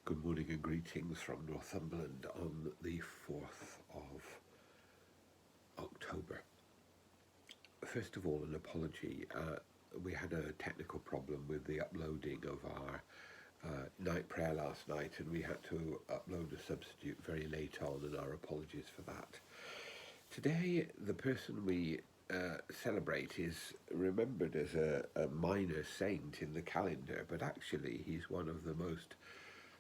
Good morning and greetings from Northumberland on the 4th of October. First of all, an apology. We had a technical problem with the uploading of our night prayer last night, and we had to upload a substitute very late on, and our apologies for that. Today, the person we celebrate is remembered as a minor saint in the calendar, but actually he's one of the most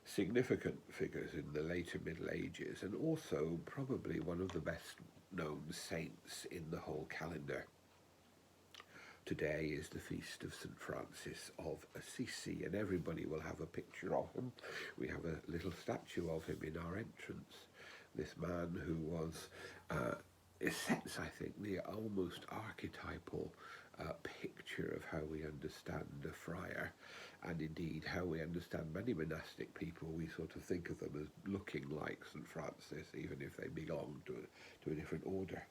significant figures in the later Middle Ages, and also probably one of the best known saints in the whole calendar. Today is the feast of St. Francis of Assisi, and everybody will have a picture of him. We have a little statue of him in our entrance. This man who was, it sets, I think, the almost archetypal picture of how we understand a friar, and indeed how we understand many monastic people. We sort of think of them as looking like St. Francis, even if they belong to a different order.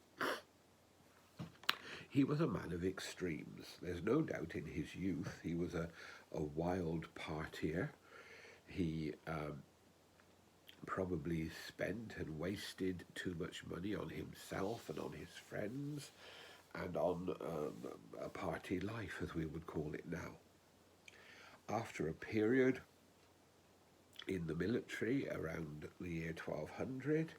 He was a man of extremes. There's no doubt in his youth he was a wild partier. He probably spent and wasted too much money on himself and on his friends and on a party life, as we would call it now. After a period in the military around the year 1200,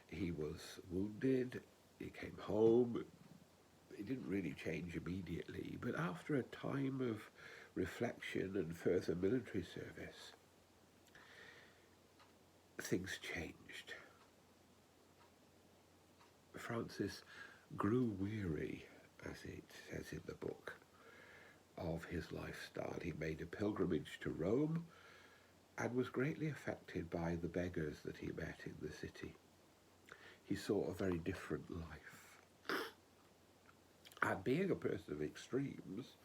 he was wounded, he came home. It didn't really change immediately, but after a time of reflection and further military service, things changed. Francis grew weary, as it says in the book, of his lifestyle. He made a pilgrimage to Rome and was greatly affected by the beggars that he met in the city. He saw a very different life. And being a person of extremes,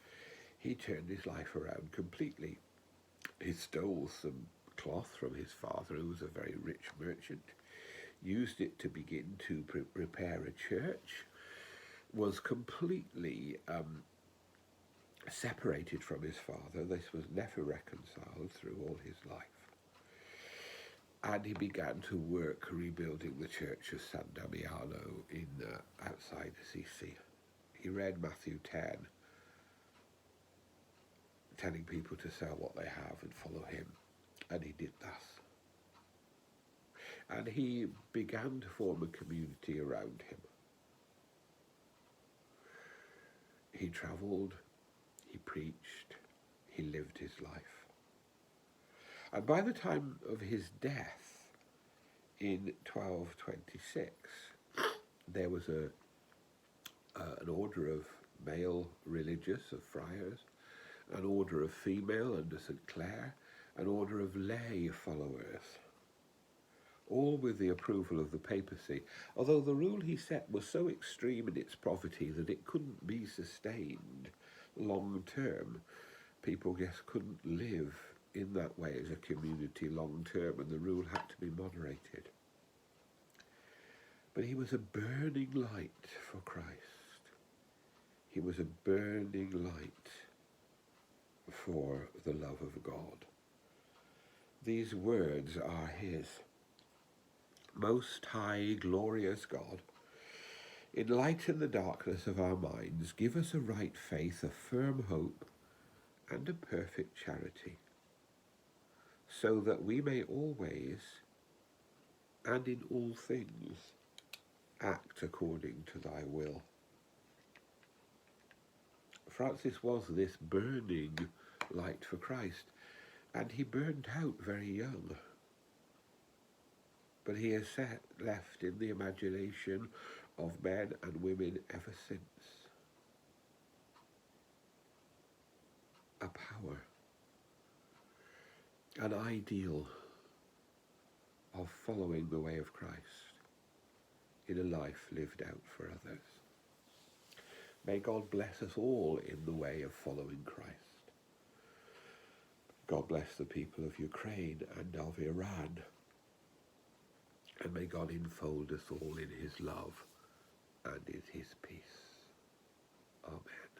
he turned his life around completely. He stole some cloth from his father, who was a very rich merchant, used it to begin to repair a church, was completely separated from his father. This was never reconciled through all his life. And he began to work rebuilding the church of San Damiano outside Assisi. He read Matthew 10, telling people to sell what they have and follow him. And he did thus. And he began to form a community around him. He travelled, he preached, he lived his life. And by the time of his death in 1226, there was an order of male religious, of friars, an order of female under St. Clare, an order of lay followers, all with the approval of the papacy, although the rule he set was so extreme in its poverty that it couldn't be sustained long term. People just couldn't live in that way as a community long term, and the rule had to be moderated. But he was a burning light for Christ. He was a burning light for the love of God. These words are his. Most high, glorious God, enlighten the darkness of our minds, give us a right faith, a firm hope, and a perfect charity, so that we may always, and in all things, act according to thy will. Francis was this burning light for Christ, and he burned out very young. But he has left in the imagination of men and women ever since a power, an ideal of following the way of Christ in a life lived out for others. May God bless us all in the way of following Christ. God bless the people of Ukraine and of Iran. And may God enfold us all in his love and in his peace. Amen.